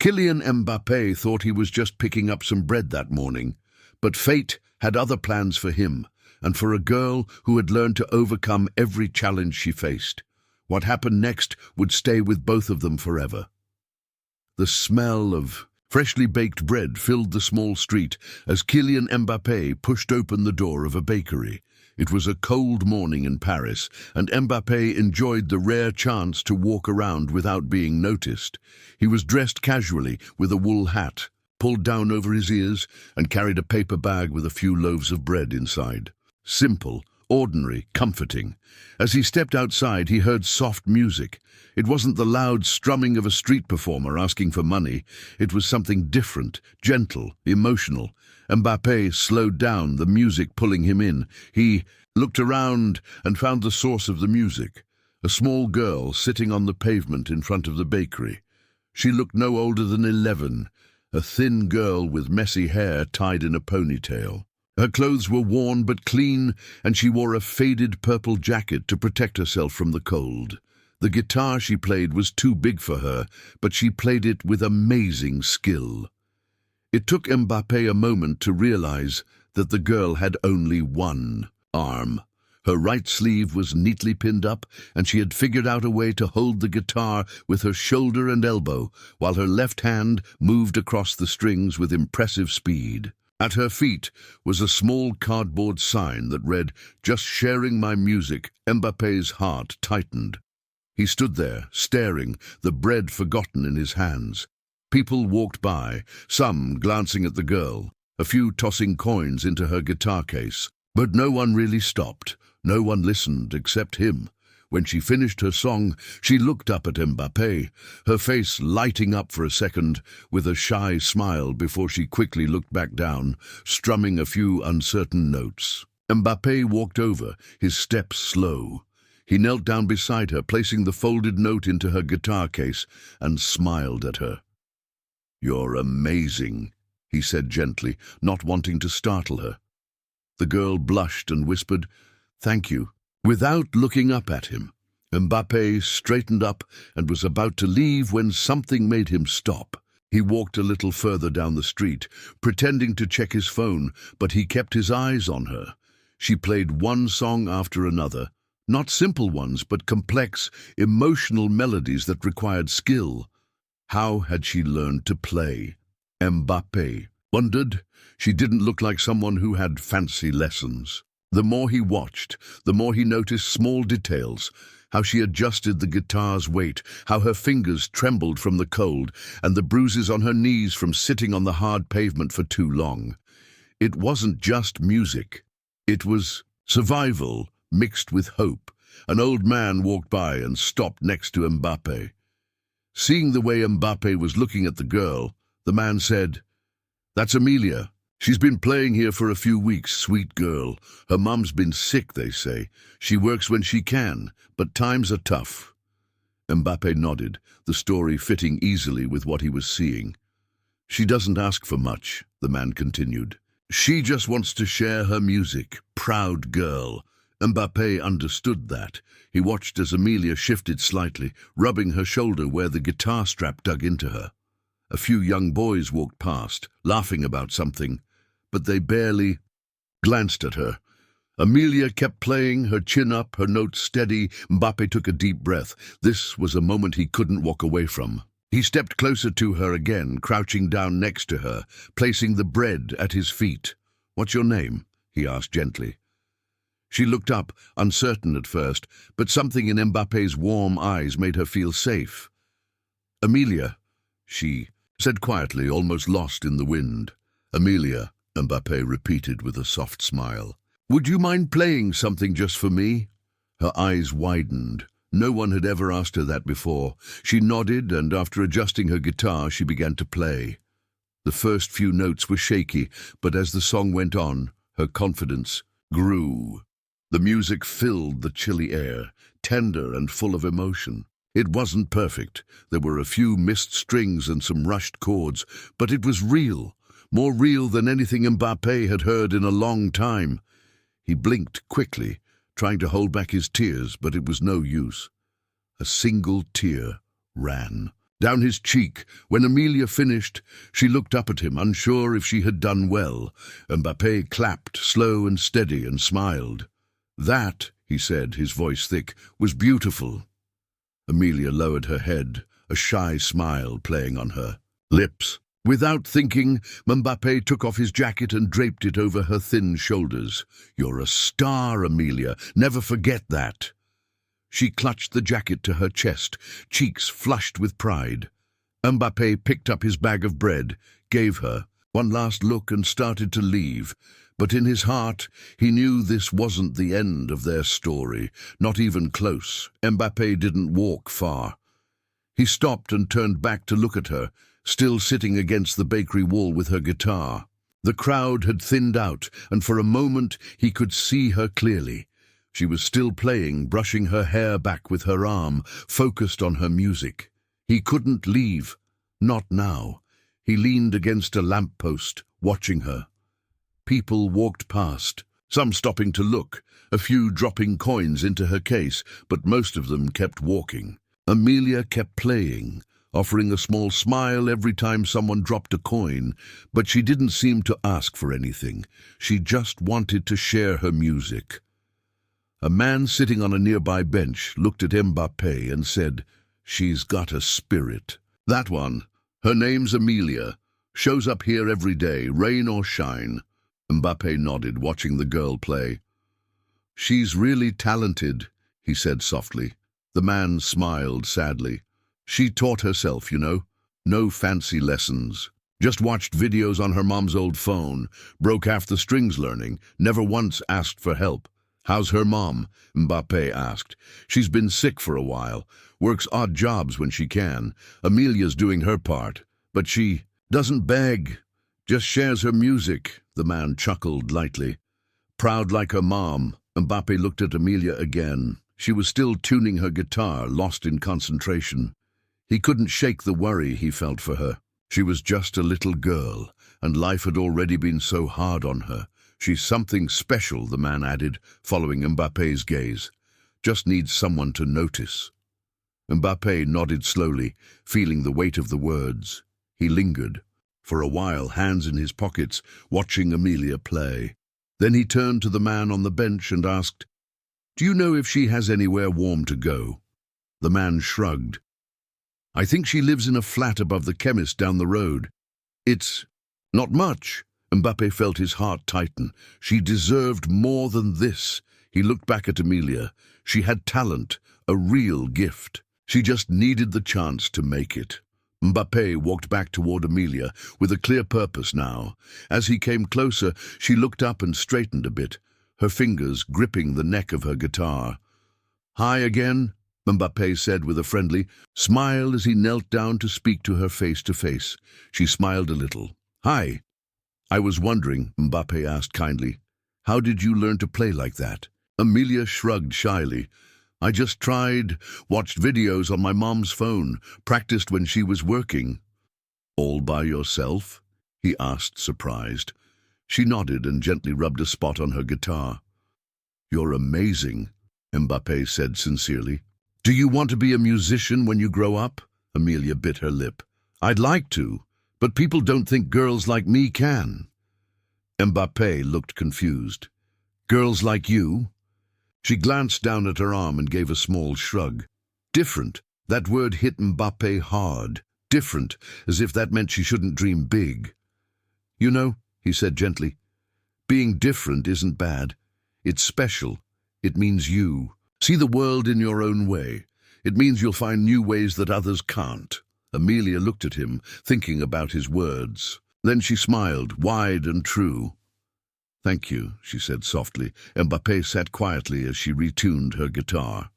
Kylian Mbappé thought he was just picking up some bread that morning, but fate had other plans for him and for a girl who had learned to overcome every challenge she faced. What happened next would stay with both of them forever. The smell of freshly baked bread filled the small street as Kylian Mbappé pushed open the door of a bakery. It was a cold morning in Paris, and Mbappé enjoyed the rare chance to walk around without being noticed. He was dressed casually with a wool hat, pulled down over his ears, and carried a paper bag with a few loaves of bread inside. Simple, ordinary, comforting. As he stepped outside, he heard soft music. It wasn't the loud strumming of a street performer asking for money. It was something different, gentle, emotional. Mbappé slowed down, the music pulling him in. He looked around and found the source of the music, a small girl sitting on the pavement in front of the bakery. She looked no older than 11, a thin girl with messy hair tied in a ponytail. Her clothes were worn but clean, and she wore a faded purple jacket to protect herself from the cold. The guitar she played was too big for her, but she played it with amazing skill. It took Mbappé a moment to realize that the girl had only one arm. Her right sleeve was neatly pinned up, and she had figured out a way to hold the guitar with her shoulder and elbow, while her left hand moved across the strings with impressive speed. At her feet was a small cardboard sign that read, "Just sharing my music." Mbappé's heart tightened. He stood there, staring, the bread forgotten in his hands. People walked by, some glancing at the girl, a few tossing coins into her guitar case. But no one really stopped. No one listened except him. When she finished her song, she looked up at Mbappé, her face lighting up for a second with a shy smile before she quickly looked back down, strumming a few uncertain notes. Mbappé walked over, his steps slow. He knelt down beside her, placing the folded note into her guitar case, and smiled at her. "You're amazing," he said gently, not wanting to startle her. The girl blushed and whispered, "Thank you." Without looking up at him, Mbappé straightened up and was about to leave when something made him stop. He walked a little further down the street, pretending to check his phone, but he kept his eyes on her. She played one song after another, not simple ones, but complex, emotional melodies that required skill. How had she learned to play? Mbappé wondered. She didn't look like someone who had fancy lessons. The more he watched, the more he noticed small details, how she adjusted the guitar's weight, how her fingers trembled from the cold, and the bruises on her knees from sitting on the hard pavement for too long. It wasn't just music. It was survival mixed with hope. An old man walked by and stopped next to Mbappé. Seeing the way Mbappé was looking at the girl, the man said, "That's Amelia. She's been playing here for a few weeks, sweet girl. Her mum's been sick, they say. She works when she can, but times are tough." Mbappé nodded, the story fitting easily with what he was seeing. "She doesn't ask for much," the man continued. "She just wants to share her music. Proud girl." Mbappé understood that. He watched as Amelia shifted slightly, rubbing her shoulder where the guitar strap dug into her. A few young boys walked past, laughing about something, but they barely glanced at her. Amelia kept playing, her chin up, her notes steady. Mbappé took a deep breath. This was a moment he couldn't walk away from. He stepped closer to her again, crouching down next to her, placing the bread at his feet. "What's your name?" he asked gently. She looked up, uncertain at first, but something in Mbappé's warm eyes made her feel safe. "Amelia," she said quietly, almost lost in the wind. "Amelia," Mbappé repeated with a soft smile. "Would you mind playing something just for me?" Her eyes widened. No one had ever asked her that before. She nodded, and after adjusting her guitar, she began to play. The first few notes were shaky, but as the song went on, her confidence grew. The music filled the chilly air, tender and full of emotion. It wasn't perfect. There were a few missed strings and some rushed chords, but it was real, more real than anything Mbappé had heard in a long time. He blinked quickly, trying to hold back his tears, but it was no use. A single tear ran down his cheek. When Amelia finished, she looked up at him, unsure if she had done well. Mbappé clapped, slow and steady, and smiled. "That," he said, his voice thick, "was beautiful." Amelia lowered her head, a shy smile playing on her lips. Without thinking, Mbappé took off his jacket and draped it over her thin shoulders. "You're a star, Amelia. Never forget that." She clutched the jacket to her chest, cheeks flushed with pride. Mbappé picked up his bag of bread, gave her one last look and started to leave. But in his heart, he knew this wasn't the end of their story, not even close. Mbappé didn't walk far. He stopped and turned back to look at her, still sitting against the bakery wall with her guitar. The crowd had thinned out, and for a moment he could see her clearly. She was still playing, brushing her hair back with her arm, focused on her music. He couldn't leave. Not now. He leaned against a lamppost, watching her. People walked past, some stopping to look, a few dropping coins into her case, but most of them kept walking. Amelia kept playing, offering a small smile every time someone dropped a coin, but she didn't seem to ask for anything. She just wanted to share her music. A man sitting on a nearby bench looked at Mbappé and said, "She's got a spirit." "That one. Her name's Amelia. Shows up here every day, rain or shine." Mbappé nodded, watching the girl play. "She's really talented," he said softly. The man smiled sadly. "She taught herself, you know. No fancy lessons. Just watched videos on her mom's old phone. Broke half the strings learning. Never once asked for help." "How's her mom?" Mbappé asked. "She's been sick for a while. Works odd jobs when she can. Amelia's doing her part. But she doesn't beg. Just shares her music." The man chuckled lightly. "Proud like her mom." Mbappé looked at Amelia again. She was still tuning her guitar, lost in concentration. He couldn't shake the worry he felt for her. She was just a little girl, and life had already been so hard on her. "She's something special," the man added, following Mbappé's gaze. "Just needs someone to notice." Mbappé nodded slowly, feeling the weight of the words. He lingered, for a while, hands in his pockets, watching Amelia play. Then he turned to the man on the bench and asked, "Do you know if she has anywhere warm to go?" The man shrugged. "I think she lives in a flat above the chemist down the road. It's not much." Mbappé felt his heart tighten. She deserved more than this. He looked back at Amelia. She had talent, a real gift. She just needed the chance to make it. Mbappé walked back toward Amelia, with a clear purpose now. As he came closer, she looked up and straightened a bit, her fingers gripping the neck of her guitar. "Hi again," Mbappé said with a friendly smile as he knelt down to speak to her face to face. She smiled a little. "Hi. I was wondering," Mbappé asked kindly, "how did you learn to play like that?" Amelia shrugged shyly. "I just tried, watched videos on my mom's phone, practiced when she was working." "All by yourself?" he asked, surprised. She nodded and gently rubbed a spot on her guitar. "You're amazing," Mbappé said sincerely. "Do you want to be a musician when you grow up?" Amelia bit her lip. "I'd like to, but people don't think girls like me can." Mbappé looked confused. "Girls like you?" She glanced down at her arm and gave a small shrug. Different. That word hit Mbappé hard. Different, as if that meant she shouldn't dream big. "You know," he said gently, "being different isn't bad. It's special. It means you. See the world in your own way. It means you'll find new ways that others can't." Amelia looked at him, thinking about his words. Then she smiled, wide and true. "Thank you," she said softly. Mbappé sat quietly as she retuned her guitar.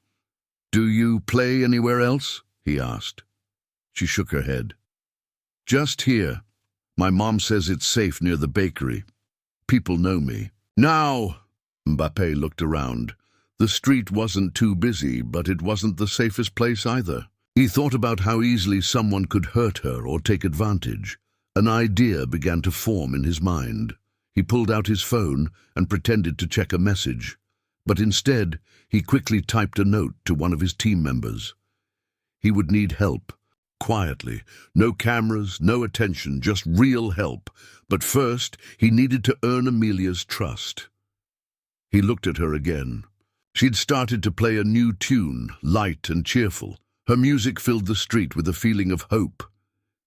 "Do you play anywhere else?" he asked. She shook her head. "Just here. My mom says it's safe near the bakery. People know me." "Now!" Mbappé looked around. The street wasn't too busy, but it wasn't the safest place either. He thought about how easily someone could hurt her or take advantage. An idea began to form in his mind. He pulled out his phone and pretended to check a message. But instead, he quickly typed a note to one of his team members. He would need help. quietly. No cameras, no attention, just real help. But first, he needed to earn Amelia's trust. He looked at her again. She'd started to play a new tune, light and cheerful. Her music filled the street with a feeling of hope.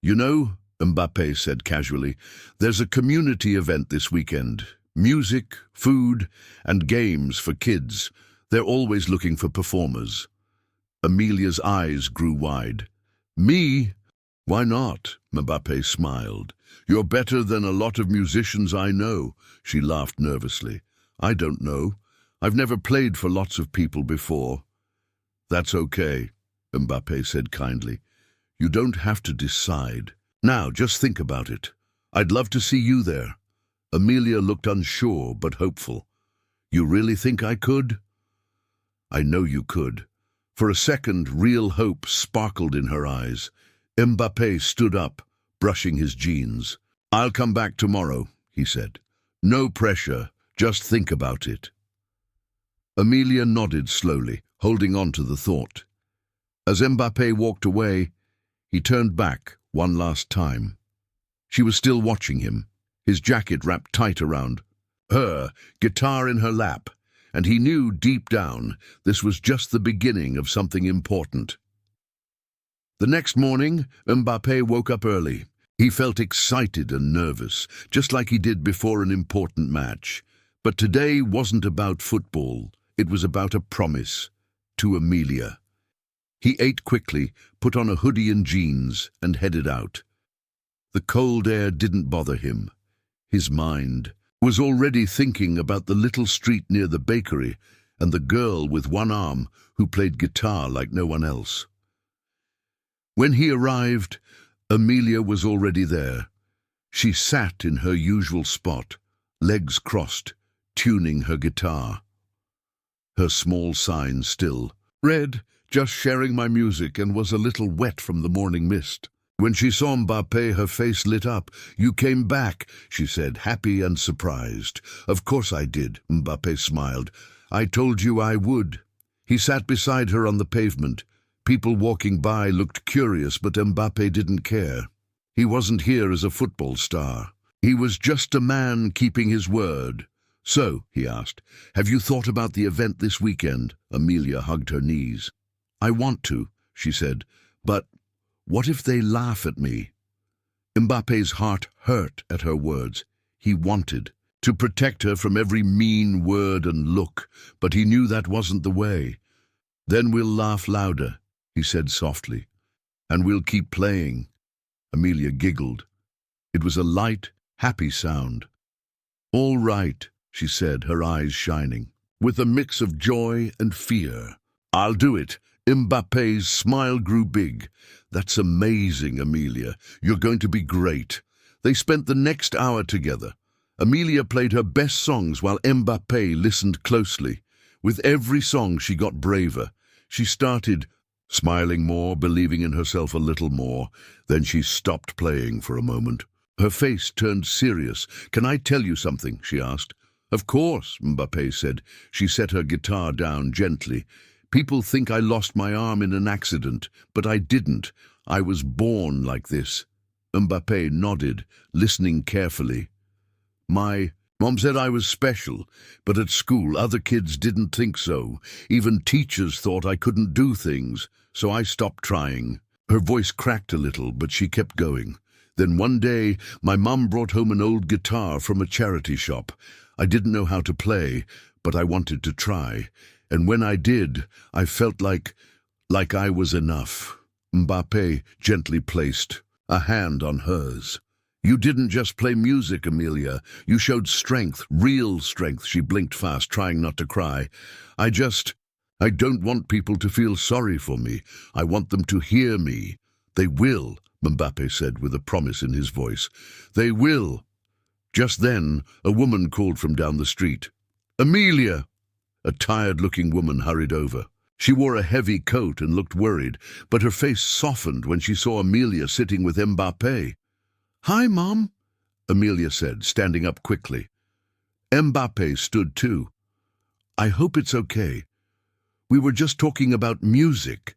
"You know," Mbappé said casually, "there's a community event this weekend. Music, food, and games for kids. They're always looking for performers." Amelia's eyes grew wide. "Me? Why not?" Mbappé smiled. "You're better than a lot of musicians I know." She laughed nervously. "I don't know. I've never played for lots of people before." "That's okay," Mbappé said kindly. "You don't have to decide. Now, just think about it. I'd love to see you there." Amelia looked unsure but hopeful. "You really think I could?" "I know you could." For a second, real hope sparkled in her eyes. Mbappé stood up, brushing his jeans. "I'll come back tomorrow," he said. "No pressure, just think about it." Amelia nodded slowly, holding on to the thought. As Mbappé walked away, he turned back one last time. She was still watching him, his jacket wrapped tight around her, guitar in her lap, and he knew deep down this was just the beginning of something important. The next morning, Mbappé woke up early. He felt excited and nervous, just like he did before an important match. But today wasn't about football. It was about a promise to Amelia. He ate quickly, put on a hoodie and jeans, and headed out. The cold air didn't bother him. His mind was already thinking about the little street near the bakery and the girl with one arm who played guitar like no one else. When he arrived, Amelia was already there. She sat in her usual spot, legs crossed, tuning her guitar. Her small sign still read, "Just sharing my music," and was a little wet from the morning mist. When she saw Mbappé, her face lit up. "You came back," she said, happy and surprised. "Of course I did," Mbappé smiled. "I told you I would." He sat beside her on the pavement. People walking by looked curious, but Mbappé didn't care. He wasn't here as a football star. He was just a man keeping his word. "So," he asked, "have you thought about the event this weekend?" Amelia hugged her knees. "I want to," she said, "but what if they laugh at me?" Mbappe's heart hurt at her words. He wanted to protect her from every mean word and look, but he knew that wasn't the way. "Then we'll laugh louder," he said softly, "and we'll keep playing." Amelia giggled. It was a light, happy sound. "All right," she said, her eyes shining, with a mix of joy and fear. "I'll do it." Mbappe's smile grew big. "That's amazing, Amelia. You're going to be great." They spent the next hour together. Amelia played her best songs while Mbappé listened closely. With every song she got braver. She started smiling more, believing in herself a little more. Then she stopped playing for a moment. Her face turned serious. "Can I tell you something?" she asked. "Of course," Mbappé said. She set her guitar down gently. "People think I lost my arm in an accident, but I didn't. I was born like this." Mbappé nodded, listening carefully. "My mom said I was special, but at school other kids didn't think so. Even teachers thought I couldn't do things, so I stopped trying." Her voice cracked a little, but she kept going. "Then one day, my mum brought home an old guitar from a charity shop. I didn't know how to play, but I wanted to try. And when I did, I felt like I was enough." Mbappé gently placed a hand on hers. "You didn't just play music, Amelia. You showed strength, real strength." She blinked fast, trying not to cry. I don't want people to feel sorry for me. I want them to hear me." "They will," Mbappé said with a promise in his voice. "They will." Just then, a woman called from down the street. "Amelia!" A tired-looking woman hurried over. She wore a heavy coat and looked worried, but her face softened when she saw Amelia sitting with Mbappé. "Hi, Mom," Amelia said, standing up quickly. Mbappé stood too. "I hope it's okay. We were just talking about music."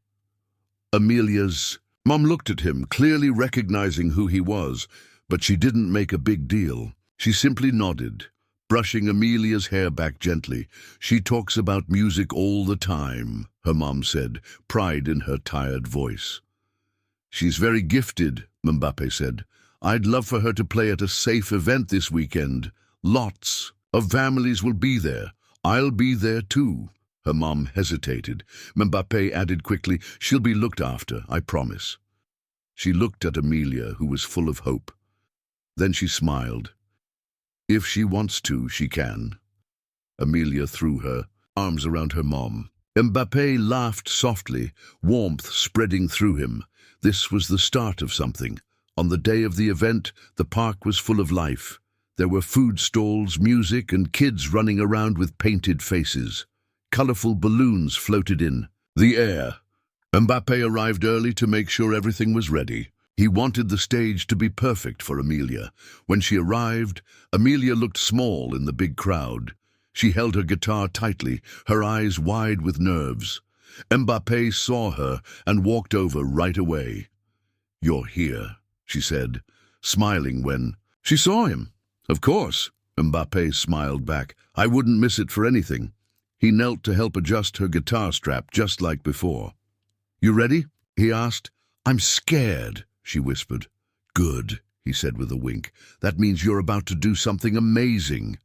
Amelia's Mom looked at him, clearly recognizing who he was, but she didn't make a big deal. She simply nodded, brushing Amelia's hair back gently. "She talks about music all the time," her mom said, pride in her tired voice. "She's very gifted," Mbappe said. "I'd love for her to play at a safe event this weekend. Lots of families will be there. I'll be there too." Her mom hesitated. Mbappe added quickly, "She'll be looked after, I promise." She looked at Amelia, who was full of hope. Then she smiled. "If she wants to, she can." Amelia threw her arms around her mom. Mbappe laughed softly, warmth spreading through him. This was the start of something. On the day of the event, the park was full of life. There were food stalls, music, and kids running around with painted faces. Colorful balloons floated in the air. Mbappe arrived early to make sure everything was ready. He wanted the stage to be perfect for Amelia. When she arrived, Amelia looked small in the big crowd. She held her guitar tightly, her eyes wide with nerves. Mbappe saw her and walked over right away. "You're here," she said, smiling when she saw him. "Of course," Mbappe smiled back. "I wouldn't miss it for anything." He knelt to help adjust her guitar strap, just like before. "You ready?" he asked. "I'm scared," she whispered. "Good," he said with a wink. "That means you're about to do something amazing."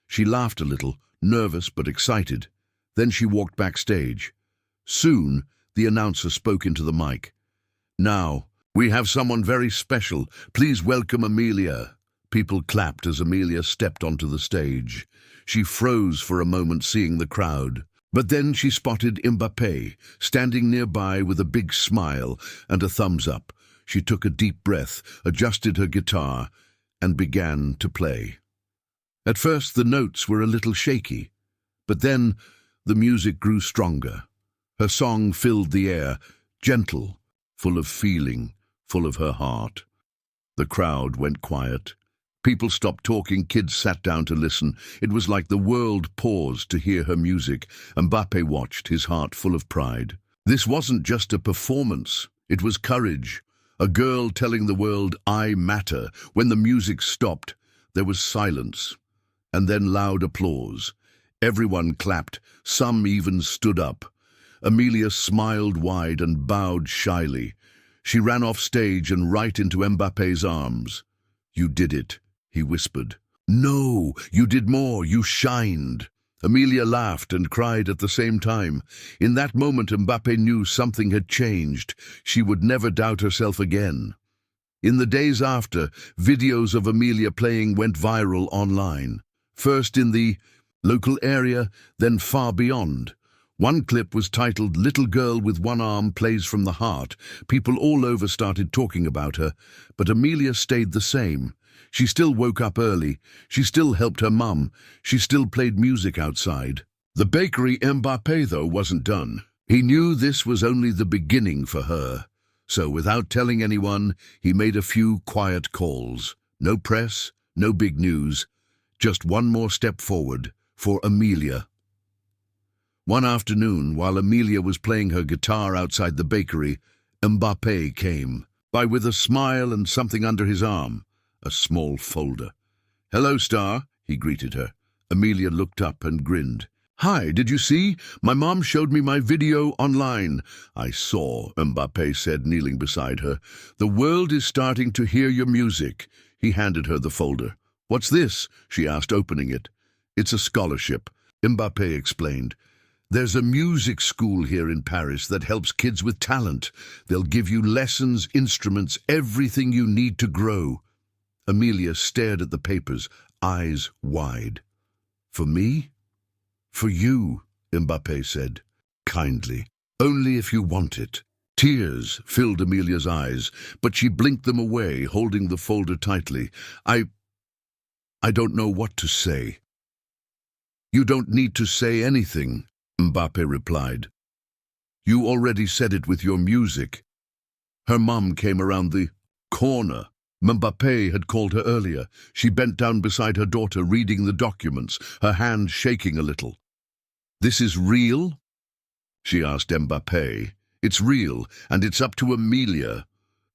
She laughed a little, nervous but excited. Then she walked backstage. Soon, the announcer spoke into the mic. "Now, we have someone very special. Please welcome Amelia." People clapped as Amelia stepped onto the stage. She froze for a moment seeing the crowd. But then she spotted Mbappe, standing nearby with a big smile and a thumbs up. She took a deep breath, adjusted her guitar, and began to play. At first the notes were a little shaky, but then the music grew stronger. Her song filled the air, gentle, full of feeling, full of her heart. The crowd went quiet. People stopped talking, kids sat down to listen. It was like the world paused to hear her music. Mbappe watched, his heart full of pride. This wasn't just a performance, it was courage. A girl telling the world, "I matter." When the music stopped, there was silence, and then loud applause. Everyone clapped, some even stood up. Amelia smiled wide and bowed shyly. She ran off stage and right into Mbappe's arms. "You did it," he whispered. "No, you did more, you shined." Amelia laughed and cried at the same time. In that moment, Mbappe knew something had changed. She would never doubt herself again. In the days after, videos of Amelia playing went viral online. First in the local area, then far beyond. One clip was titled "Little Girl with One Arm Plays from the Heart." People all over started talking about her, but Amelia stayed the same. She still woke up early. She still helped her mum. She still played music outside. The bakery Mbappe, though, wasn't done. He knew this was only the beginning for her. So, without telling anyone, he made a few quiet calls. No press, no big news. Just one more step forward for Amelia. One afternoon, while Amelia was playing her guitar outside the bakery, Mbappe came by with a smile and something under his arm. A small folder. "Hello, Star," he greeted her. Amelia looked up and grinned. "Hi, did you see? My mom showed me my video online." "I saw," Mbappe said, kneeling beside her. "The world is starting to hear your music." He handed her the folder. "What's this?" she asked, opening it. "It's a scholarship," Mbappe explained. "There's a music school here in Paris that helps kids with talent. They'll give you lessons, instruments, everything you need to grow." Amelia stared at the papers, eyes wide. "For me?" "For you," Mbappe said, kindly. "Only if you want it." Tears filled Amelia's eyes, but she blinked them away, holding the folder tightly. I don't know what to say." "You don't need to say anything," Mbappe replied. "You already said it with your music." Her mum came around the corner. Mbappe had called her earlier. She bent down beside her daughter, reading the documents, her hand shaking a little. "This is real?" she asked Mbappe It's real, and it's up to Amelia.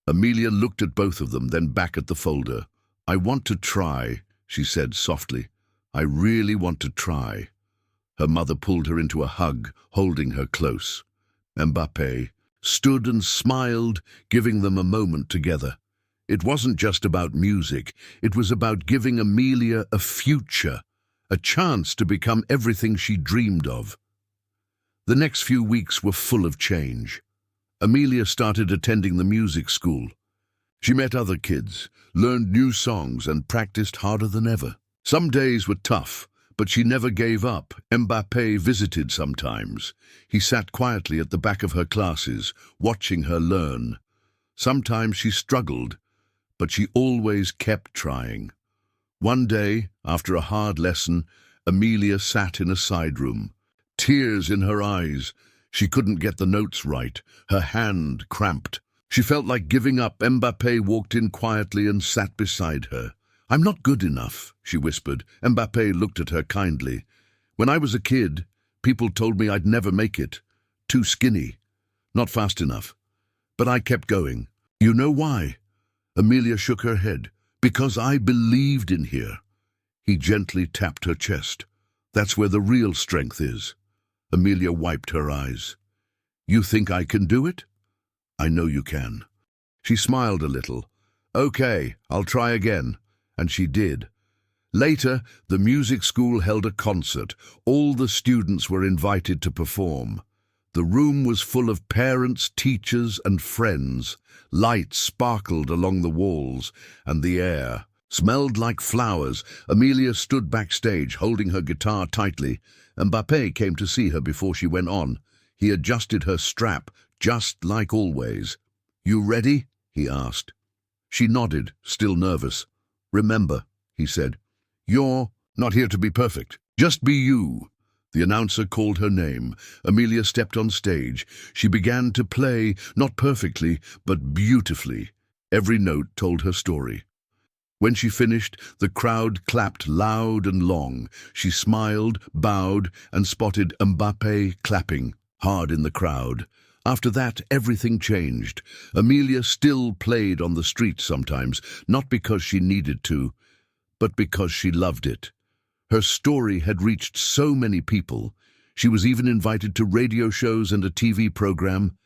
Amelia looked at both of them, then back at the folder. I want to try, she said softly. I really want to try. Her mother pulled her into a hug, holding her close. Mbappé stood and smiled, giving them a moment together. It wasn't just about music, it was about giving Amelia a future, a chance to become everything she dreamed of. The next few weeks were full of change. Amelia started attending the music school. She met other kids, learned new songs, and practiced harder than ever. Some days were tough, but she never gave up. Mbappé visited sometimes. He sat quietly at the back of her classes, watching her learn. Sometimes she struggled, but she always kept trying. One day, after a hard lesson, Amelia sat in a side room, tears in her eyes. She couldn't get the notes right. Her hand cramped. She felt like giving up. Mbappé walked in quietly and sat beside her. I'm not good enough, she whispered. Mbappé looked at her kindly. When I was a kid, people told me I'd never make it. Too skinny. Not fast enough. But I kept going. You know why? Amelia shook her head. Because I believed in her. He gently tapped her chest. That's where the real strength is. Amelia wiped her eyes. You think I can do it? I know you can. She smiled a little. Okay, I'll try again. And she did. Later, the music school held a concert. All the students were invited to perform. The room was full of parents, teachers, and friends. Lights sparkled along the walls, and the air smelled like flowers. Amelia stood backstage, holding her guitar tightly. Mbappé came to see her before she went on. He adjusted her strap, just like always. You ready? He asked. She nodded, still nervous. Remember, he said, you're not here to be perfect. Just be you. The announcer called her name. Amelia stepped on stage. She began to play, not perfectly, but beautifully. Every note told her story. When she finished, the crowd clapped loud and long. She smiled, bowed, and spotted Mbappé clapping hard in the crowd. After that, everything changed. Amelia still played on the street sometimes, not because she needed to, but because she loved it. Her story had reached so many people. She was even invited to radio shows and a TV program.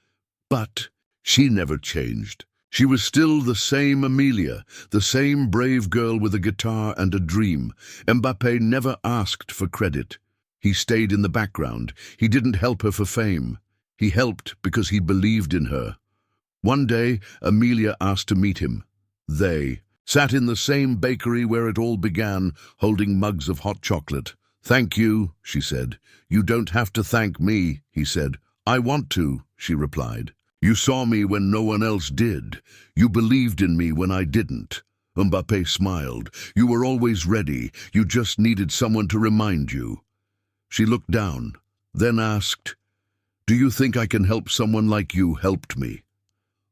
But she never changed. She was still the same Amelia, the same brave girl with a guitar and a dream. Mbappé never asked for credit. He stayed in the background. He didn't help her for fame. He helped because he believed in her. One day, Amelia asked to meet him. They sat in the same bakery where it all began, holding mugs of hot chocolate. Thank you, she said. You don't have to thank me, he said. I want to, she replied. You saw me when no one else did. You believed in me when I didn't. Mbappé smiled. You were always ready. You just needed someone to remind you. She looked down, then asked, Do you think I can help someone like you helped me?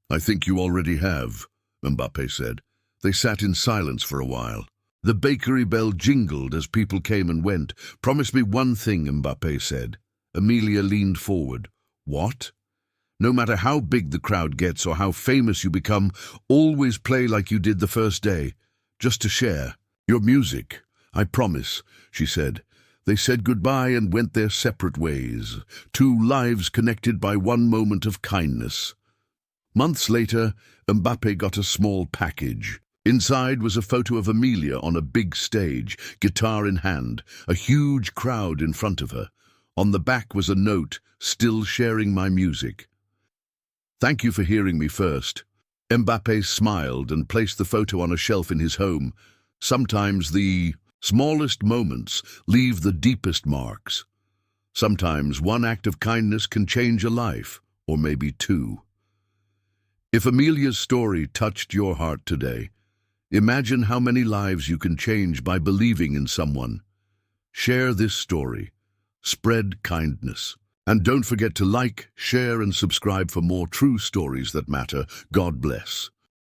I think you already have, Mbappé said. They sat in silence for a while. The bakery bell jingled as people came and went. Promise me one thing, Mbappé said. Amelia leaned forward. What? No matter how big the crowd gets or how famous you become, always play like you did the first day, just to share. Your music, I promise, she said. They said goodbye and went their separate ways, two lives connected by one moment of kindness. Months later, Mbappé got a small package. Inside was a photo of Amelia on a big stage, guitar in hand, a huge crowd in front of her. On the back was a note, still sharing my music. Thank you for hearing me first. Mbappé smiled and placed the photo on a shelf in his home. Sometimes the smallest moments leave the deepest marks. Sometimes one act of kindness can change a life, or maybe two. If Amelia's story touched your heart today, imagine how many lives you can change by believing in someone. Share this story. Spread kindness. And don't forget to like, share, and subscribe for more true stories that matter. God bless.